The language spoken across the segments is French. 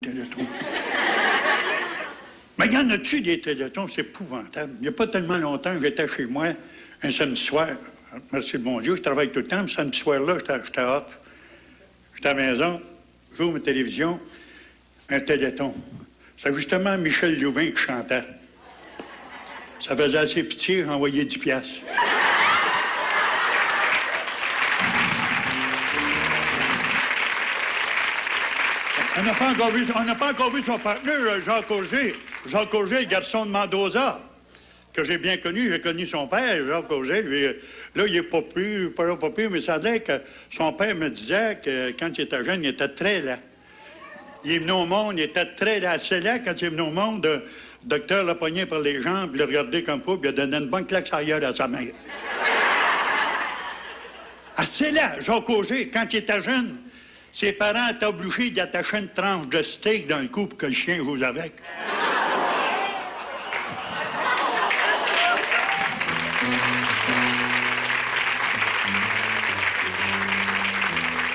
Téléthon. Mais il y en a-tu des téléthons? C'est épouvantable. Il n'y a pas tellement longtemps que j'étais chez moi, un samedi soir. Merci le bon Dieu, je travaille tout le temps, mais samedi soir-là, j'étais off. J'étais à la maison, j'ouvre ma télévision, un téléthon. C'est justement Michel Louvain qui chantait. Ça faisait assez pitié, j'ai envoyé 10 piastres. On n'a pas encore vu son partenaire, Jacques Auger. Jacques Auger, le garçon de Mendoza, que j'ai bien connu. J'ai connu son père, Jacques Auger. Lui, là, il n'est pas plus, mais ça a l'air que son père me disait que quand il était jeune, il était très laid. Il est venu au monde, il était très laid, assez laid. Quand il est venu au monde, le docteur l'a pogné par les jambes, il l'a regardé comme ça, puis il a donné une bonne claque ailleurs à sa mère. Assez laid, Jacques Auger, quand il était jeune. Ses parents étaient obligés d'attacher une tranche de steak dans le cou pour que le chien joue avec.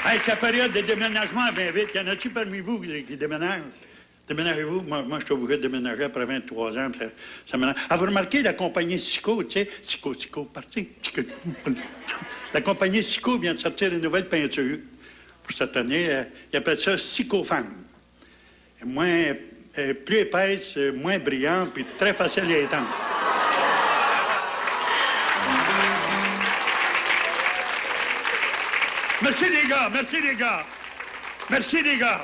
Hey, c'est la période de déménagement bien vite. Y en a-tu parmi vous qui déménagent? Déménagez-vous? Moi, je suis obligé de déménager après 23 ans. Ça m'énerve. Avez-vous remarqué la compagnie Sico, tu sais? Sico, parti. La compagnie Sico vient de sortir une nouvelle peinture. Pour cette année, ils appellent ça Sicofan. Plus épaisse, moins brillante, puis très facile à étendre. Merci les gars, merci les gars. Merci les gars.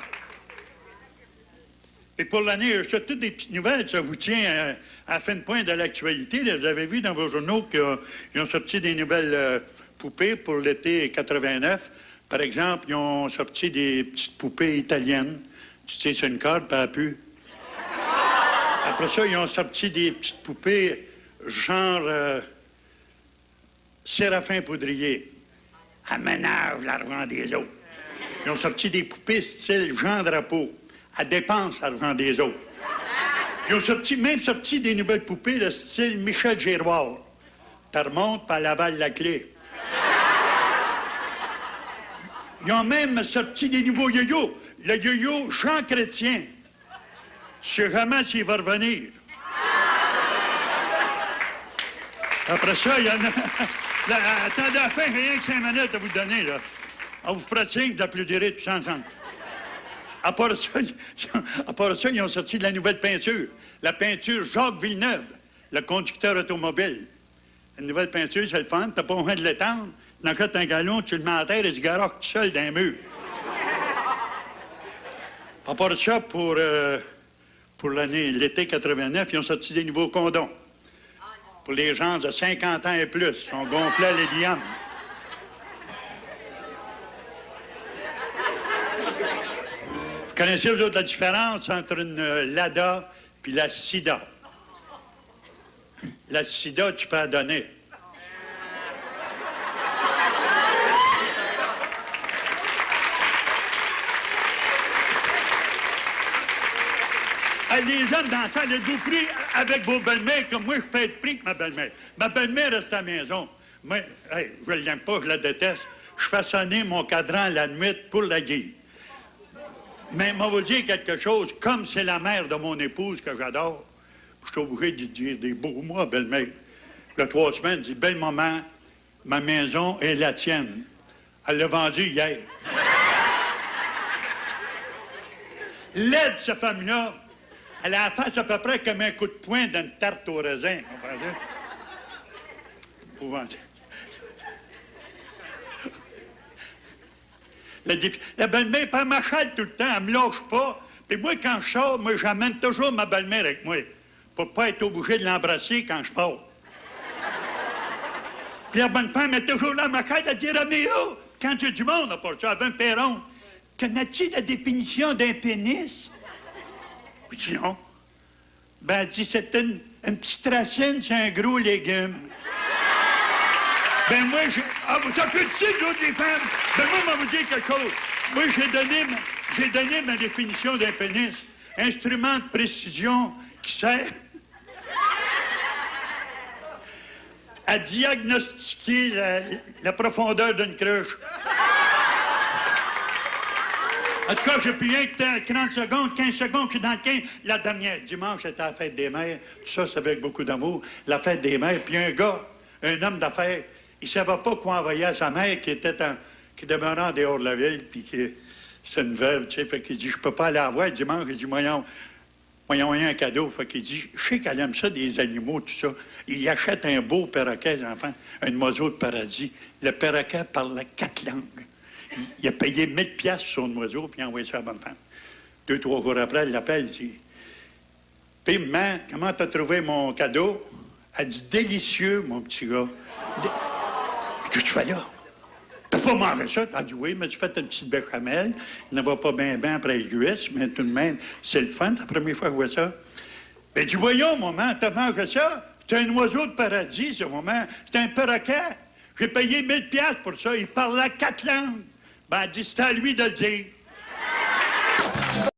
Et pour l'année, je fais toutes des petites nouvelles, ça vous tient à la fin de pointe de l'actualité. Vous avez vu dans vos journaux qu'ils ont sorti des nouvelles poupées pour l'été 89. Par exemple, ils ont sorti des petites poupées italiennes. Tu sais, c'est une corde, pas pu. Après ça, ils ont sorti des petites poupées genre Séraphin Poudrier. Elle ménage l'argent des autres. Ils ont sorti des poupées style Jean Drapeau. Elle dépense l'argent des autres. Ils ont même sorti des nouvelles poupées de style Michel Giroir. Tu remontes, puis elle avale la clé. Ils ont même sorti des nouveaux yo-yo. Le yo-yo Jean Chrétien. Tu sais jamais s'il va revenir. Après ça, il y en a... attendez à la fin, rien que 5 minutes à vous donner, là. On vous fera signe d'applaudir tous ensemble. À part ça, ils ont sorti de la nouvelle peinture. La peinture Jacques Villeneuve, le conducteur automobile. Une nouvelle peinture, c'est le fun. T'as pas besoin de l'étendre. Tu achètes un galon, tu le mets à terre et tu garoches tout seul dans un mur. À part ça, pour l'été 89, ils ont sorti des nouveaux condoms. Pour les gens de 50 ans et plus. On gonflait les lianes. Vous connaissez, vous autres, la différence entre une Lada puis la Sida? La Sida, tu peux la donner. Les hommes dansant, êtes-vous pris avec vos belles-mères comme moi, je peux être pris avec ma belle-mère. Ma belle-mère reste à la maison. Moi, hey, je ne l'aime pas, je la déteste. Je fais sonner mon cadran la nuit pour la guille. Mais moi, vous dire quelque chose, comme c'est la mère de mon épouse que j'adore, je suis obligé de dire des beaux mots à belle-mère. Il y a 3 semaines, elle dit, belle maman, ma maison est la tienne. Elle l'a vendue hier. L'aide, cette femme-là, elle a la face à peu près comme un coup de poing d'une tarte au raisin. Comprenez? La belle-mère, elle m'achète tout le temps, elle me lâche pas. Puis moi, quand je sors, moi, j'amène toujours ma belle-mère avec moi. Pour pas être obligé de l'embrasser quand je pars. Puis la bonne femme est toujours là, m'achète, elle dit, Roméo, quand tu as du monde, à part ça, elle avait un perron. Connais-tu la définition d'un pénis? Je dis non. Ben, elle dit, c'est une petite racine, c'est un gros légume. Ben, moi, vous applaudissez, vous autres, les femmes? Ben, moi, je vais vous dire quelque chose. Moi, j'ai donné ma définition d'un pénis. Instrument de précision qui sert à diagnostiquer la profondeur d'une cruche. En tout cas, j'ai pu rien que 30 secondes, 15 secondes, je suis dans le 15. La dernière, dimanche, c'était la fête des mères. Tout ça, c'est avec beaucoup d'amour. La fête des mères. Puis un gars, un homme d'affaires, il ne savait pas quoi envoyer à sa mère qui demeurait en dehors de la ville, puis qui c'est une veuve, tu sais. Fait qu'il dit, je peux pas aller la voir dimanche. Il dit, voyons, un cadeau. Fait qu'il dit, je sais qu'elle aime ça, des animaux, tout ça. Il achète un beau perroquet, les enfants, un oiseau de paradis. Le perroquet parlait 4 langues. Il a payé 1000 piastres sur son oiseau, puis il a envoyé ça à la bonne femme. 2-3 jours après, elle l'appelle, il dit, puis, maman, comment t'as trouvé mon cadeau? Elle dit, délicieux, mon petit gars. Qu'est-ce que tu fais là? T'as pas mangé ça? T'as dit, oui, mais tu fais une petite béchamel. Il ne va pas bien après les cuisses, mais tout de même, c'est le fun, c'est la première fois que je vois ça. Ben, dis, voyons, maman, t'as mangé ça? C'est un oiseau de paradis, ce moment. C'est un perroquet. J'ai payé 1000 piastres pour ça. Il parlait 4 langues. Ben, elle dit, c'est à lui de le dire.